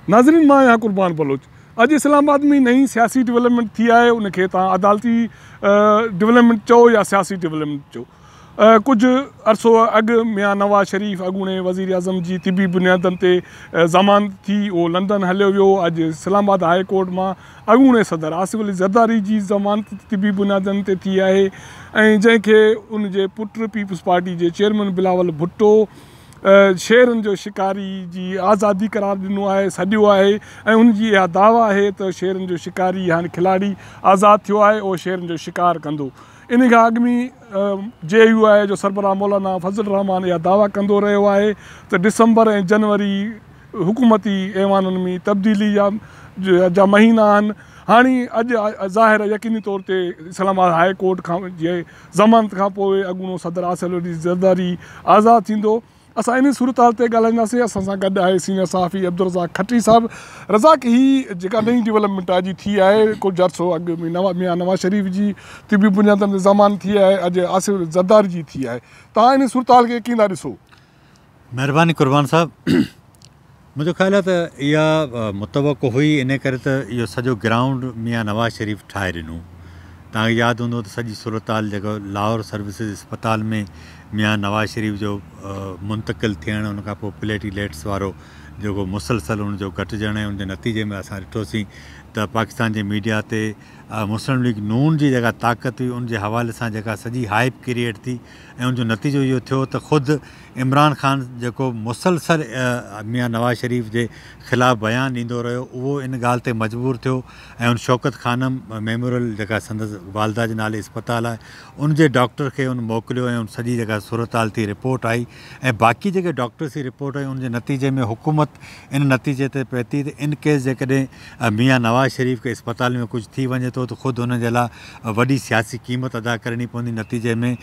नाज़रीन मां या कुर्बान बलोच अॼु इस्लामाबाद में नई सियासी डेवलपमेंट थी आहे उनखे तव्हां अदालती डेवलपमेंट चओ या सियासी डेवलपमेंट चओ कुछ अरसो अॻु मियां नवाज़ शरीफ़ अॻूणे वज़ीर आज़म जी तिबी बुनियादनि ते ज़मानत थी उहो लंडन हलियो वियो अॼु इस्लामाबाद हाई कोर्ट मां अॻूणे सदर आसिफ ज़रदारी जी ज़मानत तिबी बुनियादनि ते थी आहे ऐं जंहिंखे उनजे पुटु पीपल्स पार्टी जे चेयरमैन बिलावल भुट्टो शेरनि जो शिकारी जी आज़ादी करार ॾिनो आहे सॼो आहे ऐं उनजी इहा दावा आहे त शेरनि जो शिकारी हाणे खिलाड़ी आज़ादु थियो आहे उहो शेरनि जो शिकार कंदो इन खां अॻु में JUI जो सरबराह मौलाना फज़ल रहमान इहा दावा कंदो रहियो आहे त डिसंबर ऐं जनवरी हुकूमती ऐवाननि में तब्दीली जा महीना आहिनि हाणे अॼु ज़ाहिर यकीनी तौर ते इस्लामाबाद हाई कोर्ट खां जे ज़मानत खां पोइ अॻूणो सदर आसिफ ज़रदारी आज़ादु थींदो असां इन सूरत हाल ते ॻाल्हाईंदासीं असां सां गॾु आहे सीनियर सहाफ़ी अब्दुलरज़ाक खट्री साहिबु रज़ाक ही जेका नई डेवलपमेंट अॼु थी आहे कुझु अर्सो अॻु में मियां नवाज़ शरीफ़ जी तिबी बुनियादनि ते ज़मानत थी आहे अॼु आसिफ ज़रदारी जी थी आहे तव्हां इन सूरत हाल खे कीअं था ॾिसो महिरबानी कुर्बान साहिबु मुंहिंजो ख़्यालु आहे त इहा मुतवक़ो हुई इन करे त इहो सॼो ग्राउंड मियां नवाज़ शरीफ़ ठाहे ॾिनो तव्हांखे यादि हूंदो त सॼी सूरत हाल जेको लाहौर सर्विसिस अस्पताल में मियां नवाज़ शरीफ़ जो मुंतक़िल थियणु उन खां पोइ प्लेटलेट्स वारो जेको मुसलसल उनजो घटिजण ऐं उनजे नतीजे में असां ॾिठोसीं त पाकिस्तान जे मीडिया ते मुस्लिम लीग नून जी जेका ताक़त हुई उनजे हवाले सां जेका सॼी हाइप क्रिएट थी ऐं उनजो नतीजो इहो थियो त ख़ुदि इमरान ख़ान जेको मुसलसल मियां नवाज़ शरीफ़ जे ख़िलाफ़ु बयानु ॾींदो रहियो उहो इन ॻाल्हि ते मजबूर थियो ऐं उन शौकत खानम मेमोरियल जेका संदसि वालदा जे नाले इस्पताल आहे उनजे डॉक्टर खे उन मोकिलियो ऐं उन सॼी जेका सूरत हाल थी रिपोर्ट आई ऐं बाक़ी जेके डॉक्टर्स जी रिपोर्ट आई उनजे नतीजे में हुकूमत इन नतीजे ते पए थी त इन केस जेकॾहिं मियां नवाज़ शरीफ़ खे इस्पताल में कुझु थी वञे थो त ख़ुदि हुन जे लाइ वॾी सियासी क़ीमत अदा करणी पवंदी नतीजे में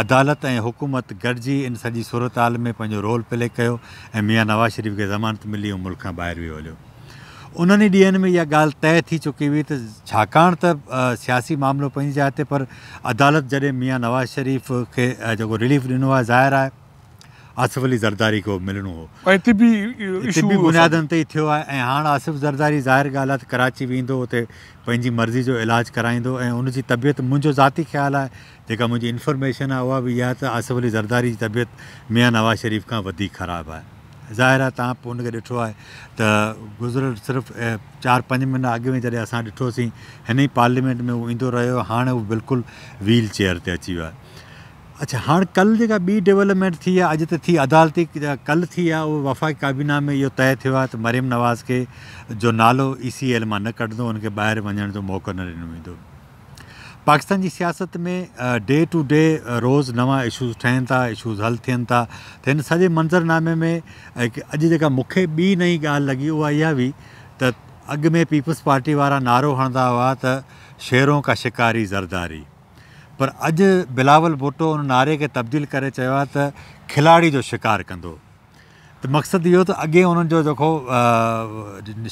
अदालत ऐं हुकूमत गॾिजी इन सॼी सूरत हाल में पंहिंजो रोल प्ले कयो ऐं मियां नवाज़ शरीफ़ खे ज़मानत मिली ऐं मुल्क खां ॿाहिरि वियो हलियो उन्हनि ई ॾींहंनि में इहा ॻाल्हि तइ थी चुकी हुई त छाकाणि त सियासी मामिलो पंहिंजी जाइ ते पर अदालत जॾहिं मियां नवाज़ शरीफ़ खे जेको रिलीफ ॾिनो आहे ज़ाहिर आहे आसिफ ज़रदारी को मिलणो हो ऐं तिबी बुनियादनि ते ई थियो आहे ऐं हाणे आसिफ ज़रदारी ज़ाहिर ॻाल्हि आहे त कराची वेंदो उते पंहिंजी मर्ज़ी जो इलाजु कराईंदो ऐं उनजी तबियत मुंहिंजो ज़ाती ख़्यालु आहे जेका मुंहिंजी इंफॉर्मेशन आहे उहा बि इहा त आसिफ ज़रदारी जी तबियत मियां नवाज़ शरीफ़ खां वधीक ख़राबु आहे ज़ाहिर आहे तव्हां पोइ उनखे ॾिठो आहे त गुज़िरियल सिर्फ़ु 4-5 महीना अॻु में जॾहिं असां ॾिठोसीं हिन ई पार्लियामेंट में उहो ईंदो रहियो हाणे उहो बिल्कुलु व्हील चेयर ते अची वियो आहे अच्छा हाणे कल्ह जेका ॿी डेवलपमेंट थी आहे अॼु त थी अदालती कल्ह थी आहे उहो वफ़ाक़ी काबीना में इहो तइ थियो आहे त मरियम नवाज़ खे जो नालो ECL मां न कढंदो उनखे ॿाहिरि वञण जो मौक़ो न ॾिनो वेंदो पाकिस्तान जी सियासत में डे टू डे रोज़ नवां इशूज़ ठहनि था इशूज़ हल थियनि था त हिन सॼे मंज़रनामे में अॼु जेका मूंखे ॿी नई ॻाल्हि लॻी उहा इहा हुई त अॻु में पीपल्स पार्टी वारा नारो हणंदा हुआ त शेरों का शिकारी ज़रदारी पर अॼु बिलावल भुट्टो उन नारे खे तब्दील करे चयो आहे त खिलाड़ी जो शिकार कंदो त मक़सदु इहो त अॻे उन्हनि जो जेको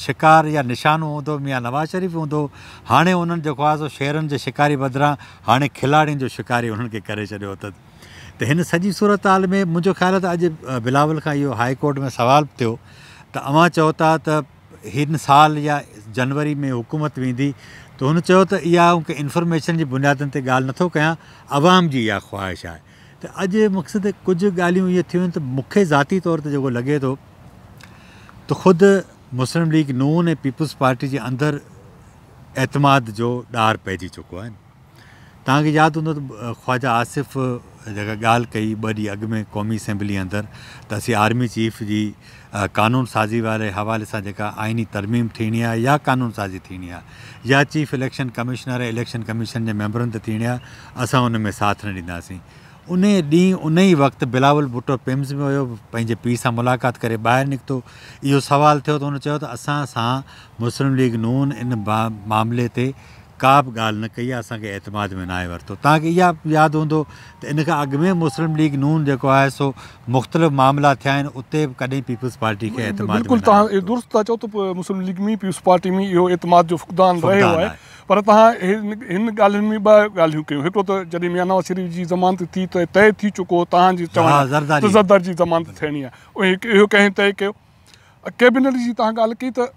शिकार या निशानो हूंदो मियां नवाज़ शरीफ़ हूंदो हाणे उन्हनि जेको आहे सो शेरनि जे शिकारी बदिरां हाणे खिलाड़ियुनि जो शिकारी उन्हनि खे करे छॾियो अथनि त हिन सॼी सूरत हाल में मुंहिंजो ख़्यालु आहे त अॼु बिलावल खां इहो हाई कोर्ट में सुवालु थियो त अव्हां चओ था त हिन साल या जनवरी में हुकूमत वेंदी त हुन चयो त इहा मूंखे इंफॉर्मेशन जी बुनियादनि ते ॻाल्हि नथो कयां अवाम जी इहा ख़्वाहिश आहे त अॼु मक़सदु कुझु ॻाल्हियूं इहे थियूं आहिनि त मूंखे ज़ाती तौर ते जेको लॻे थो त ख़ुदि मुस्लिम लीग नून ऐं पीपल्स पार्टी जे अंदरि एतमाद जो ॾार पइजी चुको आहे तव्हांखे यादि हूंदो त ख़्वाजा आसिफ़ जेका ॻाल्हि कई 2 ॾींहं अॻु में क़ौमी असेंबली अंदरि त असीं आर्मी चीफ जी कानून साज़ी वारे हवाले सां जेका आइनी तरमीम थियणी आहे या कानून साज़ी थियणी आहे या चीफ इलेक्शन कमिश्नर ऐं इलेक्शन कमीशन जे मेंबरनि ते थियणी आहे असां उन में साथ न ॾींदासीं उन ॾींहुं उन ई वक़्तु बिलावल भुट्टो पिम्स में हुयो पंहिंजे पीउ सां मुलाक़ात करे ॿाहिरि निकितो इहो सुवालु थियो त हुन चयो त असां सां मुस्लिम लीग नून इन मामले ते का बि ॻाल्हि न कई आहे असांखे एतमाद में न आहे वरितो तव्हांखे इहा यादि हूंदो त इन खां अॻु में मुस्लिम लीग नून जेको आहे सो मुख़्तलिफ़ मामला थिया आहिनि उते बि कॾहिं पीपल्स पार्टी खे एतमाद बिल्कुलु तव्हां दुरुस्त था चओ त मुस्लिम लीग में पीपल्स पार्टी में इहो एतमाद जो फुक़दान रहियो आहे पर तव्हां हिन ॻाल्हियुनि में 2 ॻाल्हियूं कयूं हिकिड़ो त जॾहिं मियां नवाज़ शरीफ़ जी ज़मानत थी त तइ थी चुको तव्हांजी चवण ज़रदारी जी ज़मानत थियणी आहे इहो कंहिं तइ कयो कैबिनेट जी तव्हां ॻाल्हि कई त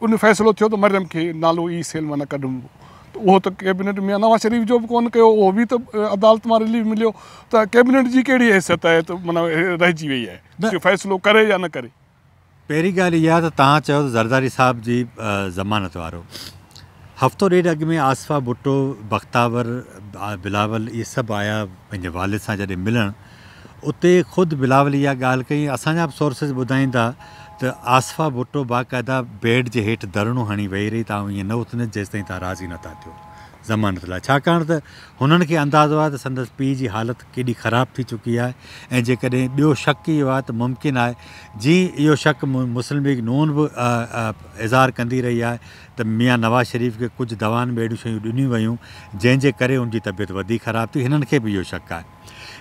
उन फ़ैसिलो थियो त मरियम खे नालो ई सेल मां न कढिबो, त उहो त कैबिनेट में नवाज़ शरीफ़ जो बि कोन कयो, उहो बि त अदालत मां रिलीफ मिलियो, त कैबिनेट जी कहिड़ी हैसियत आहे त माना रहिजी वई आहे फ़ैसिलो करे या न करे? पहिरीं ॻाल्हि इहा त तव्हां चयो त ज़रदारी साहिब जी ज़मानत वारो, हफ़्तो ॾेढ अॻु में आसिफा भुट्टो, बख़्तावर, बिलावल इहे सभु आया पंहिंजे वालिद सां जॾहिं मिलणु, उते ख़ुदि बिलावल इहा ॻाल्हि कई, असांजा बि सोर्सिस ॿुधाईनि था त आसिफा भुट्टो बाक़ाइदा बेड जे हेठि धरणो हणी वेही रही, तव्हां ईअं न उथंदे जेसिताईं तव्हां राज़ी नथा थियो ज़मानत लाइ, छाकाणि त हुननि खे अंदाज़ो आहे त संदसि पीउ जी हालति केॾी ख़राबु थी चुकी आहे। ऐं जेकॾहिं ॿियो शक इहो आहे त मुमकिन आहे जीअं इहो शक मुस्लिम लीग नून बि इज़हार कंदी रही आहे त मियां नवाज़ शरीफ़ खे कुझु दवाउनि में अहिड़ियूं शयूं ॾिनियूं वयूं जंहिंजे करे उनजी तबियत वधीक ख़राबु थी, हिननि खे बि इहो शक आहे।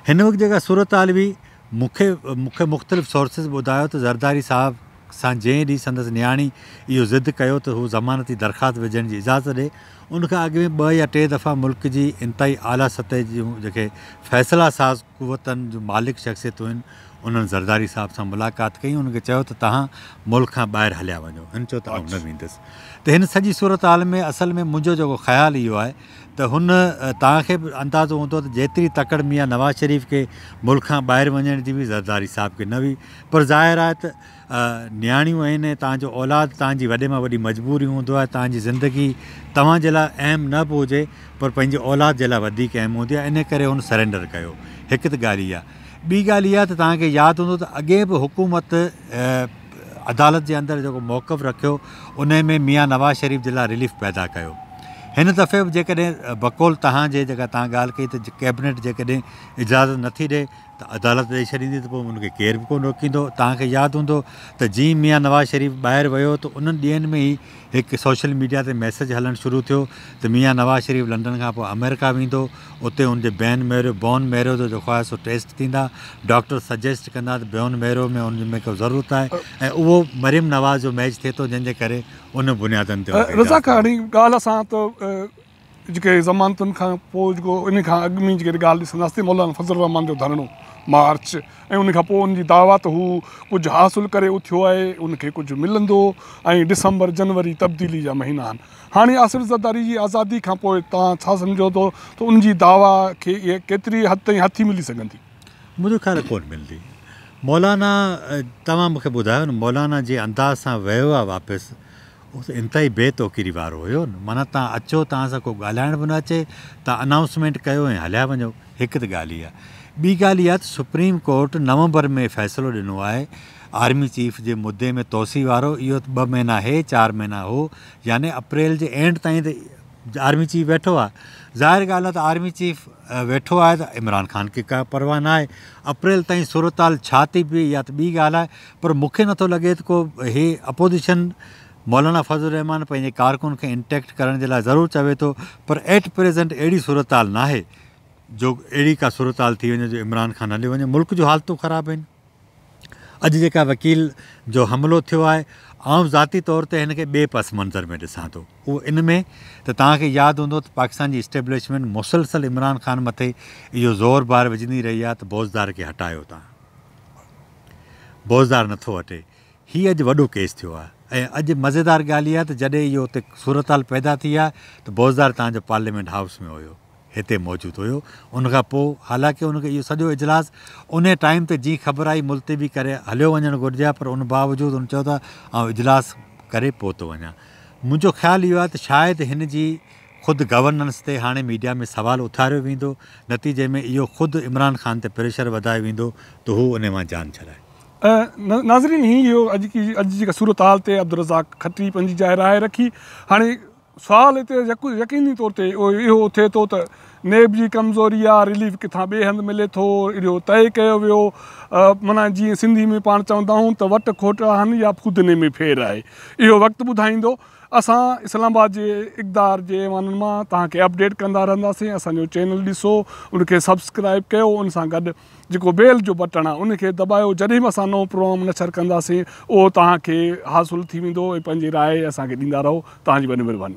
हिन वक़्तु जेका सूरत हाल हुई, मूंखे मुख़्तलिफ़ सोर्सिस ॿुधायो त ज़रदारी साहिब सां जंहिं ॾींहुं संदसि नियाणी इहो ज़िद कयो त हू ज़मानती दरख़्वास्त विझण जी इजाज़त ॾिए, उनखां अॻु में 2 या 3 दफ़ा मुल्क जी इंतिहाई आला सतह जूं जेके फ़ैसिला साज़ क़ुवतनि जूं मालिक शख़्सियतूं आहिनि, उन्हनि ज़रदारी साहिब सां मुलाक़ात कई, उनखे चयो त तव्हां मुल्क खां ॿाहिरि हलिया वञो, हिन चयो त आउं न वेंदुसि। त हिन सॼी सूरत हाल में असल में मुंहिंजो जेको ख़्यालु इहो आहे त हुन तव्हांखे बि अंदाज़ो हूंदो त जेतिरी तकड़ मियां नवाज़ शरीफ़ खे मुल्क खां ॿाहिरि वञण जी बि ज़रदारी साहिब खे न हुई, पर ज़ाहिर आहे त नियाणियूं आहिनि, तव्हांजो औलाद तव्हांजी वॾे मां वॾी मजबूरी हूंदो आहे, तव्हांजी ज़िंदगी तव्हांजे लाइ अहम न बि हुजे पर पंहिंजे औलाद जे लाइ वधीक अहम हूंदी आहे, इन करे हुन सरेंडर कयो। हिकु त ॻाल्हि इहा, ॿी ॻाल्हि इहा त तव्हांखे यादि हूंदो त अॻे बि हुकूमत अदालत जे अंदरि जेको मौक़फ़ रखियो उन में मियां नवाज़ शरीफ़ जे लाइ रिलीफ पैदा कयो। हिन दफ़े बि जेकॾहिं बकौल तव्हांजे जेका तव्हां ॻाल्हि कई त कैबिनेट जेकॾहिं इजाज़त नथी ॾिए त अदालत ॾेई छॾींदी, त पोइ उनखे केरु बि कोन रोकींदो। तव्हांखे यादि हूंदो त जीअं मियां नवाज़ शरीफ़ ॿाहिरि वियो त उन्हनि ॾींहंनि में ई हिकु सोशल मीडिया ते मैसेज हलणु शुरू थियो त मियां नवाज़ शरीफ़ लंडन खां पोइ अमेरिका वेंदो, उते हुनजे बोन मैरो जो जेको आहे सो टेस्ट थींदा, डॉक्टर सजेस्ट कंदा त बोन मैरो में हुन में को ज़रूरत आहे, ऐं उहो मरियम नवाज़ जो मैच थिए थो, जंहिंजे करे उन बुनियादनि ते रज़ा हाणे ॻाल्हि असां त जेके ज़मानतुनि खां पोइ जेको इन खां अॻु में जेके ॻाल्हि ॾिसंदासीं मौलाना फज़ल रहमान जो धरणो मार्च, ऐं उनखां पोइ उनजी दावा त हू कुझु हासिलु करे उथियो आहे, उनखे कुझु मिलंदो, ऐं डिसंबर जनवरी तब्दीली जा महीना आहिनि। हाणे आसिफ ज़रदारी जी आज़ादी खां पोइ तव्हां छा सम्झो थो त उनजी दावा खे इहे केतिरी हद ताईं हथी मिली सघंदी? मुंहिंजो ख़्यालु कोन मिलंदी। मौलाना तव्हां मूंखे ॿुधायो न, मौलाना जे अंदाज़ सां वियो आहे वापसि, उहो त इंतिहाई बेतौक़ीरी वारो हुयो न, माना तव्हां अचो, तव्हां सां को ॻाल्हाइण बि न अचे, तव्हां अनाउंसमेंट कयो ऐं हलिया वञो। हिकु त ॻाल्हि इहा। ॿी ॻाल्हि इहा त सुप्रीम कोर्ट नवंबर में फ़ैसिलो ॾिनो आहे आर्मी चीफ जे मुदे में तोसी वारो, इहो 2 महीना हे 4 महीना हो, यानी अप्रैल जे एंड ताईं त आर्मी चीफ वेठो आहे। ज़ाहिर ॻाल्हि आहे त आर्मी चीफ वेठो आहे त इमरान ख़ान खे का परवाह न आहे, अप्रैल ताईं सूरत हाल छा थी पई इहा त ॿी ॻाल्हि आहे, पर मूंखे नथो लॻे त को हे अपोज़िशन मौलाना फज़ल रहमान पंहिंजे कारकुन खे इंटेक्ट करण जे लाइ ज़रूरु चवे थो, पर एट प्रेज़ेंट अहिड़ी सूरत हाल न आहे जो अहिड़ी का सूरत हाल थी वञे जो इमरान ख़ान हली वञे। मुल्क जूं हालतूं ख़राबु आहिनि। अॼु जेका वकील जो हमिलो थियो आहे, आउं ज़ाती तौर ते हिन खे ॿिए पस मंज़र में ॾिसां थो। उहो इन में त तव्हांखे यादि हूंदो त पाकिस्तान जी इस्टेब्लिशमेंट मुसलसल इमरान ख़ान मथे इहो ज़ोर बार विझंदी रही आहे त बोज़दार खे हटायो तव्हां, बोज़दार नथो हटे। हीअ अॼु वॾो केस थियो आहे। ऐं अॼु मज़ेदार ॻाल्हि इहा आहे त जॾहिं इहो हुते सूरत हाल पैदा थी आहे त बोज़दार तव्हांजो पार्लियामेंट हाउस में हुयो, हिते मौजूदु हुयो। उनखां पोइ हालांकि उनखे इहो सॼो इजलास उन टाइम ते जीअं ख़बर आई मुलतवी करे हलियो वञणु घुरिजे आहे, पर उन बावजूदि उन चयो था ऐं इजलास करे पोइ थो वञा। मुंहिंजो ख़्यालु इहो आहे त शायदि हिन जी ख़ुदि गवर्नेंस ते हाणे मीडिया में सुवालु उथारियो वेंदो, नतीजे में इहो ख़ुदि इमरान ख़ान ते प्रेशर वधायो वेंदो त हू उन मां जान छॾाए। नाज़रीन, इहो अॼु जेका सूरत हाल ते अब्दुल खत्री पंहिंजी जाइ राय रखी। हाणे सुवालु हिते यकीनी तौर ते इहो थिए थो त नेब जी कमज़ोरी आहे, रिलीफ किथां ॿिए हंधि मिले थो, इहो तइ कयो वियो, माना जीअं सिंधी में पाण चवंदा आहियूं त वट खोट आहिनि या फूदने में फेर आहे। इहो वक़्तु ॿुधाईंदो। असां इस्लामाबाद जे इक़दार जे ऐवाननि मां तव्हांखे अपडेट कंदा रहंदासीं। असांजो चैनल ॾिसो, उनखे सब्सक्राइब कयो, उन सां गॾु जेको बेल जो बटण आहे उनखे दॿायो। जॾहिं बि असां नओं प्रोग्राम नशर कंदासीं उहो तव्हांखे हासिलु थी वेंदो। ऐं पंहिंजी राय असांखे ॾींदा रहो। तव्हांजी वॾी महिरबानी।